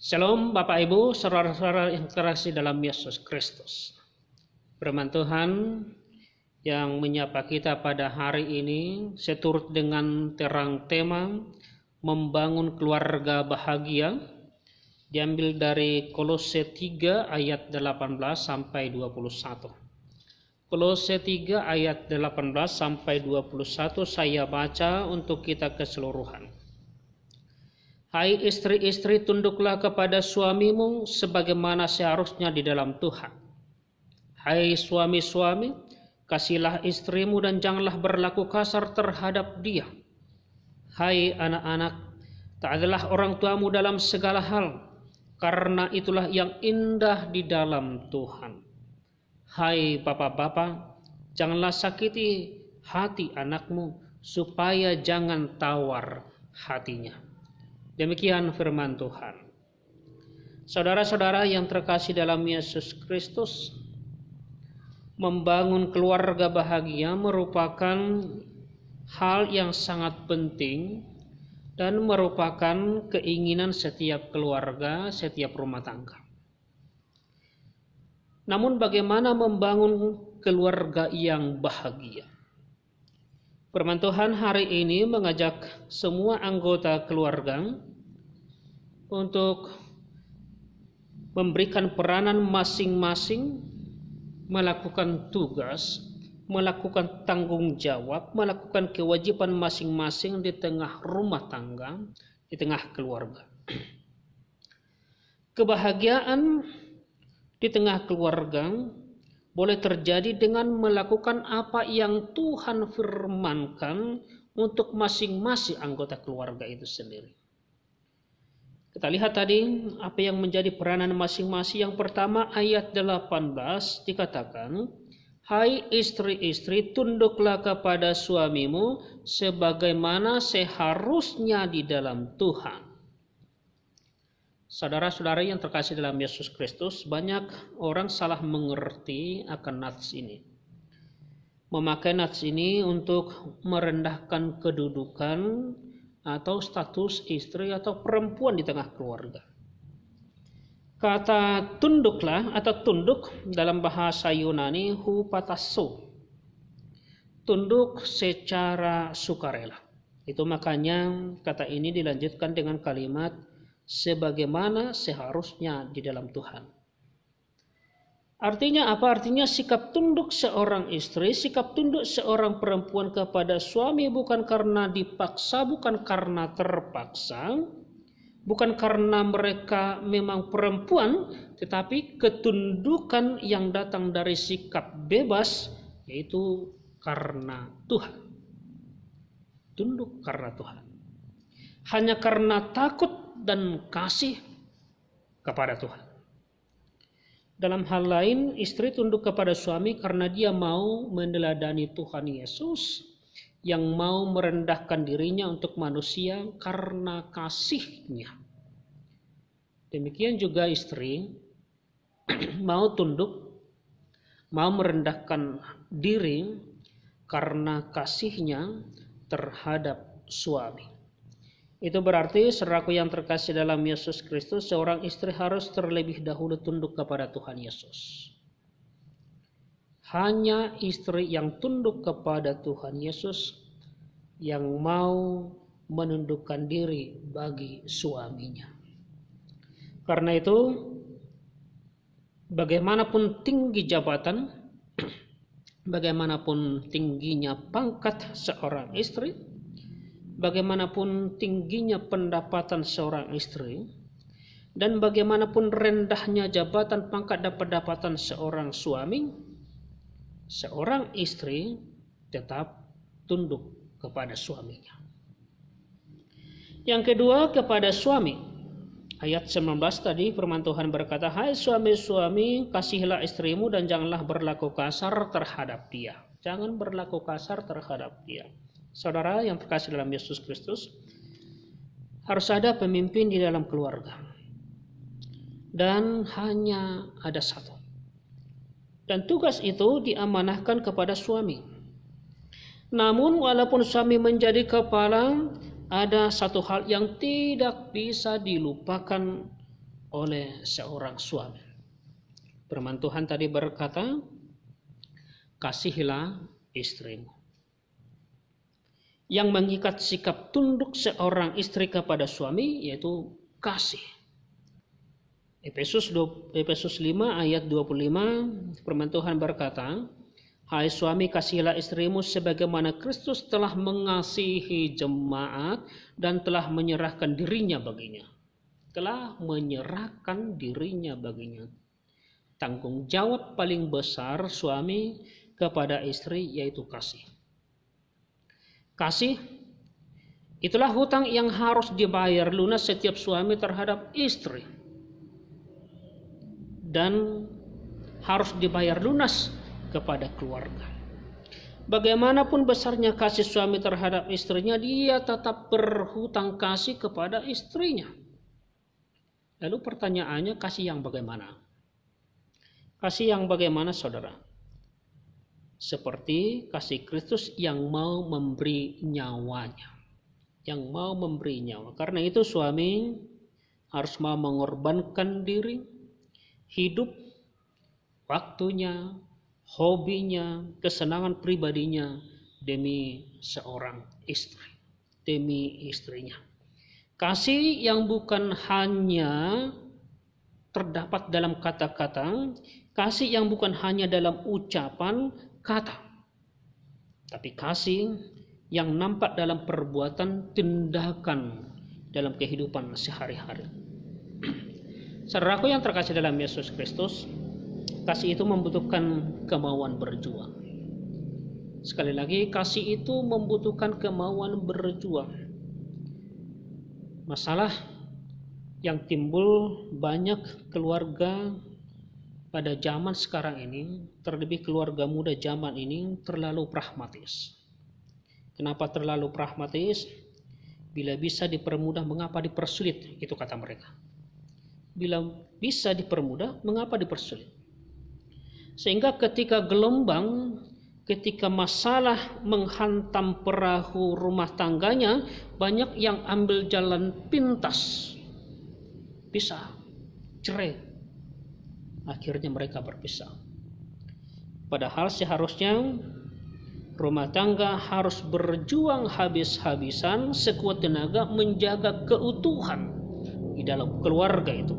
Shalom Bapak Ibu, saudara-saudara yang terkasih dalam Yesus Kristus. Firman Tuhan yang menyapa kita pada hari ini seturut dengan terang tema membangun keluarga bahagia, diambil dari Kolose 3 ayat 18 sampai 21. Kolose 3 ayat 18 sampai 21 saya baca untuk kita keseluruhan. Hai istri-istri, tunduklah kepada suamimu sebagaimana seharusnya di dalam Tuhan. Hai suami-suami, kasihilah istrimu dan janganlah berlaku kasar terhadap dia. Hai anak-anak, taatilah orang tuamu dalam segala hal, karena itulah yang indah di dalam Tuhan. Hai bapak-bapak, janganlah sakiti hati anakmu, supaya jangan tawar hatinya. Demikian firman Tuhan. Saudara-saudara yang terkasih dalam Yesus Kristus, membangun keluarga bahagia merupakan hal yang sangat penting dan merupakan keinginan setiap keluarga, setiap rumah tangga. Namun bagaimana membangun keluarga yang bahagia? Firman Tuhan hari ini mengajak semua anggota keluarga untuk memberikan peranan masing-masing, melakukan tugas, melakukan tanggung jawab, melakukan kewajiban masing-masing di tengah rumah tangga, di tengah keluarga. Kebahagiaan di tengah keluarga boleh terjadi dengan melakukan apa yang Tuhan firmankan untuk masing-masing anggota keluarga itu sendiri. Kita lihat tadi apa yang menjadi peranan masing-masing. Yang pertama ayat 18 dikatakan, hai istri-istri, tunduklah kepada suamimu sebagaimana seharusnya di dalam Tuhan. Saudara-saudara yang terkasih dalam Yesus Kristus, banyak orang salah mengerti akan nats ini. Memakai nats ini untuk merendahkan kedudukan atau status istri atau perempuan di tengah keluarga. Kata tunduklah atau tunduk dalam bahasa Yunani hupatasso. Tunduk secara sukarela. Itu makanya kata ini dilanjutkan dengan kalimat sebagaimana seharusnya di dalam Tuhan. Artinya apa? Artinya sikap tunduk seorang istri, sikap tunduk seorang perempuan kepada suami bukan karena dipaksa, bukan karena terpaksa, bukan karena mereka memang perempuan, tetapi ketundukan yang datang dari sikap bebas, yaitu karena Tuhan. Tunduk karena Tuhan. Hanya karena takut dan kasih kepada Tuhan. Dalam hal lain, istri tunduk kepada suami karena dia mau meneladani Tuhan Yesus yang mau merendahkan dirinya untuk manusia karena kasihnya. Demikian juga istri mau tunduk, mau merendahkan diri karena kasihnya terhadap suami. Itu berarti saudaraku yang terkasih dalam Yesus Kristus, seorang istri harus terlebih dahulu tunduk kepada Tuhan Yesus. Hanya istri yang tunduk kepada Tuhan Yesus yang mau menundukkan diri bagi suaminya. Karena itu, bagaimanapun tinggi jabatan, bagaimanapun tingginya pangkat seorang istri, bagaimanapun tingginya pendapatan seorang istri, dan bagaimanapun rendahnya jabatan, pangkat, dan pendapatan seorang suami, seorang istri tetap tunduk kepada suaminya. Yang kedua, kepada suami. Ayat 19 tadi firman Tuhan berkata, hai suami-suami, kasihilah istrimu dan janganlah berlaku kasar terhadap dia. Jangan berlaku kasar terhadap dia. Saudara yang terkasih dalam Yesus Kristus, harus ada pemimpin di dalam keluarga. Dan hanya ada satu. Dan tugas itu diamanahkan kepada suami. Namun walaupun suami menjadi kepala, ada satu hal yang tidak bisa dilupakan oleh seorang suami. Firman Tuhan tadi berkata, kasihilah istrimu. Yang mengikat sikap tunduk seorang istri kepada suami yaitu kasih. Efesus 5 ayat 25, firman Tuhan berkata, hai suami, kasihilah istrimu sebagaimana Kristus telah mengasihi jemaat dan telah menyerahkan dirinya baginya. Telah menyerahkan dirinya baginya. Tanggung jawab paling besar suami kepada istri yaitu kasih. Kasih itulah hutang yang harus dibayar lunas setiap suami terhadap istri. Dan harus dibayar lunas kepada keluarga. Bagaimanapun besarnya kasih suami terhadap istrinya, dia tetap berhutang kasih kepada istrinya. Lalu pertanyaannya, kasih yang bagaimana? Kasih yang bagaimana, saudara? Seperti kasih Kristus yang mau memberi nyawanya. Yang mau memberi nyawa. Karena itu suami harus mau mengorbankan diri, hidup, waktunya, hobinya, kesenangan pribadinya demi seorang istri, demi istrinya. Kasih yang bukan hanya terdapat dalam kata-kata, kasih yang bukan hanya dalam ucapan kata, tapi kasih yang nampak dalam perbuatan, tindakan dalam kehidupan sehari-hari. Saudaraku yang terkasih dalam Yesus Kristus, kasih itu membutuhkan kemauan berjuang. Sekali lagi, kasih itu membutuhkan kemauan berjuang. Masalah yang timbul banyak keluarga pada zaman sekarang ini, terlebih keluarga muda zaman ini, terlalu pragmatis. Kenapa terlalu pragmatis? Bila bisa dipermudah, mengapa dipersulit? Itu kata mereka. Bila bisa dipermudah, mengapa dipersulit? Sehingga ketika gelombang, ketika masalah menghantam perahu rumah tangganya, banyak yang ambil jalan pintas, pisah, cerai. Akhirnya mereka berpisah. Padahal seharusnya rumah tangga harus berjuang habis-habisan sekuat tenaga menjaga keutuhan di dalam keluarga itu.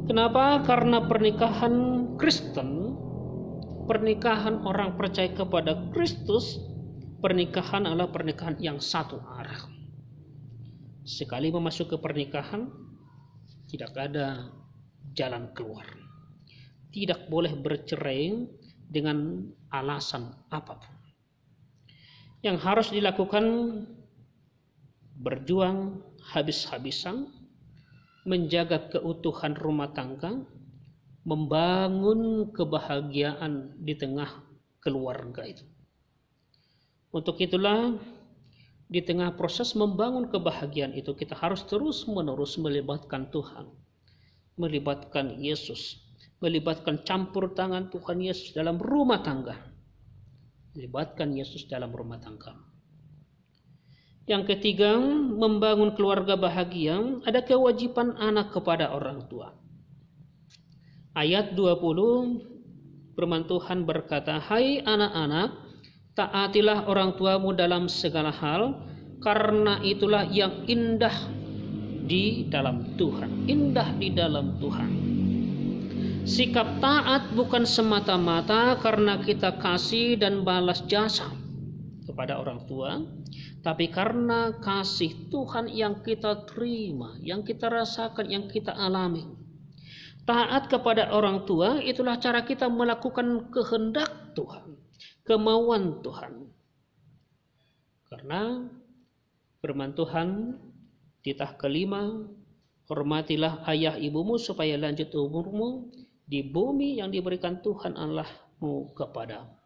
Kenapa? Karena pernikahan Kristen, pernikahan orang percaya kepada Kristus, pernikahan adalah pernikahan yang satu arah. Sekali memasuki pernikahan, tidak ada jalan keluar. Tidak boleh bercerai dengan alasan apapun. Yang harus dilakukan berjuang habis-habisan, menjaga keutuhan rumah tangga, membangun kebahagiaan di tengah keluarga itu. Untuk itulah, di tengah proses membangun kebahagiaan itu, kita harus terus-menerus melibatkan Tuhan, melibatkan Yesus, melibatkan campur tangan Tuhan Yesus dalam rumah tangga. Melibatkan Yesus dalam rumah tangga. Yang ketiga, membangun keluarga bahagia, ada kewajiban anak kepada orang tua. Ayat 20, firman Tuhan berkata, hai anak-anak, taatilah orang tuamu dalam segala hal, karena itulah yang indah di dalam Tuhan. Indah di dalam Tuhan. Sikap taat bukan semata-mata karena kita kasih dan balas jasa kepada orang tua, tapi karena kasih Tuhan yang kita terima, yang kita rasakan, yang kita alami. Taat kepada orang tua itulah cara kita melakukan kehendak Tuhan, kemauan Tuhan. Karena firman Tuhan titah kelima, hormatilah ayah ibumu supaya lanjut umurmu di bumi yang diberikan Tuhan Allahmu kepadamu.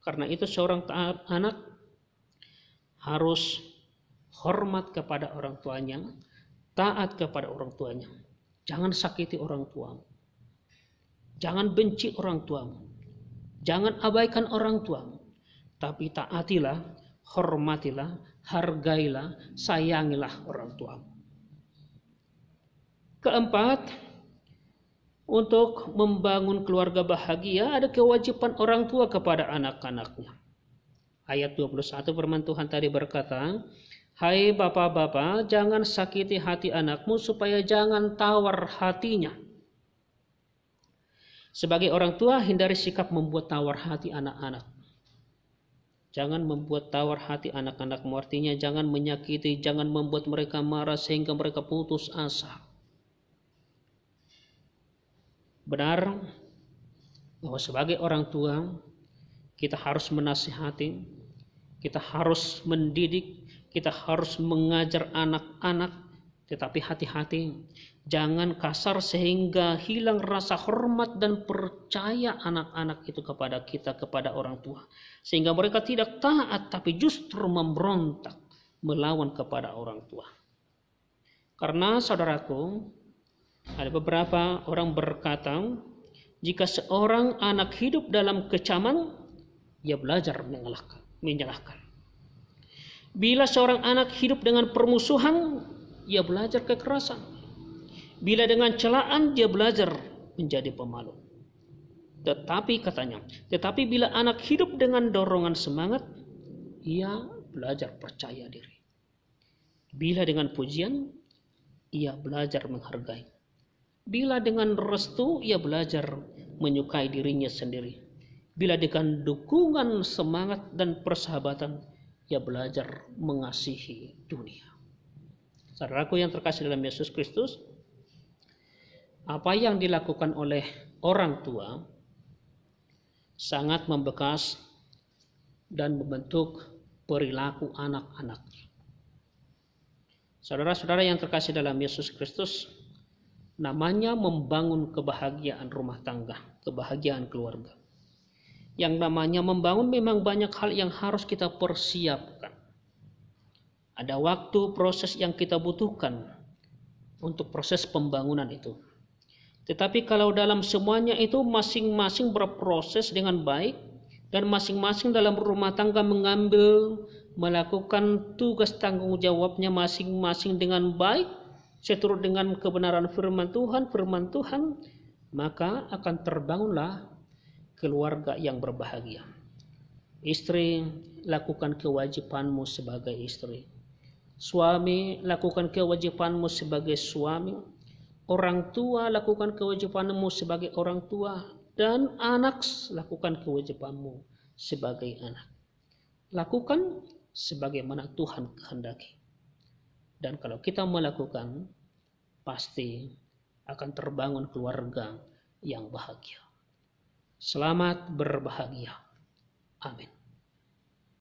Karena itu seorang anak harus hormat kepada orang tuanya, taat kepada orang tuanya. Jangan sakiti orang tuamu. Jangan benci orang tuamu. Jangan abaikan orang tuamu. Tapi taatilah, hormatilah, hargailah, sayangilah orang tuamu. keempat, untuk membangun keluarga bahagia ada kewajiban orang tua kepada anak-anaknya. Ayat 21 firman Tuhan tadi berkata, "Hai bapak-bapak, jangan sakiti hati anakmu supaya jangan tawar hatinya." Sebagai orang tua, hindari sikap membuat tawar hati anak-anak. Jangan membuat tawar hati anak-anakmu, artinya jangan menyakiti, jangan membuat mereka marah sehingga mereka putus asa. Benar bahwa sebagai orang tua kita harus menasihati, kita harus mendidik, kita harus mengajar anak-anak, tetapi hati-hati, jangan kasar sehingga hilang rasa hormat dan percaya anak-anak itu kepada kita, kepada orang tua, sehingga mereka tidak taat tapi justru memberontak melawan kepada orang tua. Karena saudaraku, ada beberapa orang berkata, jika seorang anak hidup dalam kecaman, ia belajar menyalahkan. Bila seorang anak hidup dengan permusuhan, ia belajar kekerasan. Bila dengan celaan, dia belajar menjadi pemalu. Tetapi bila anak hidup dengan dorongan semangat, ia belajar percaya diri. Bila dengan pujian, ia belajar menghargai. Bila dengan restu, ia belajar menyukai dirinya sendiri. Bila dengan dukungan semangat dan persahabatan, ia belajar mengasihi dunia. Saudaraku yang terkasih dalam Yesus Kristus, apa yang dilakukan oleh orang tua sangat membekas dan membentuk perilaku anak-anaknya. Saudara-saudara yang terkasih dalam Yesus Kristus, namanya membangun kebahagiaan rumah tangga, kebahagiaan keluarga. Yang namanya membangun memang banyak hal yang harus kita persiapkan. Ada waktu, proses yang kita butuhkan untuk proses pembangunan itu. Tetapi kalau dalam semuanya itu masing-masing berproses dengan baik dan masing-masing dalam rumah tangga melakukan tugas tanggung jawabnya masing-masing dengan baik, seturut dengan kebenaran firman Tuhan, maka akan terbangunlah keluarga yang berbahagia. Istri, lakukan kewajibanmu sebagai istri. Suami, lakukan kewajibanmu sebagai suami. Orang tua, lakukan kewajibanmu sebagai orang tua. Dan anak, lakukan kewajibanmu sebagai anak. Lakukan sebagaimana Tuhan kehendaki. Dan kalau kita melakukan, pasti akan terbangun keluarga yang bahagia. Selamat berbahagia. Amin.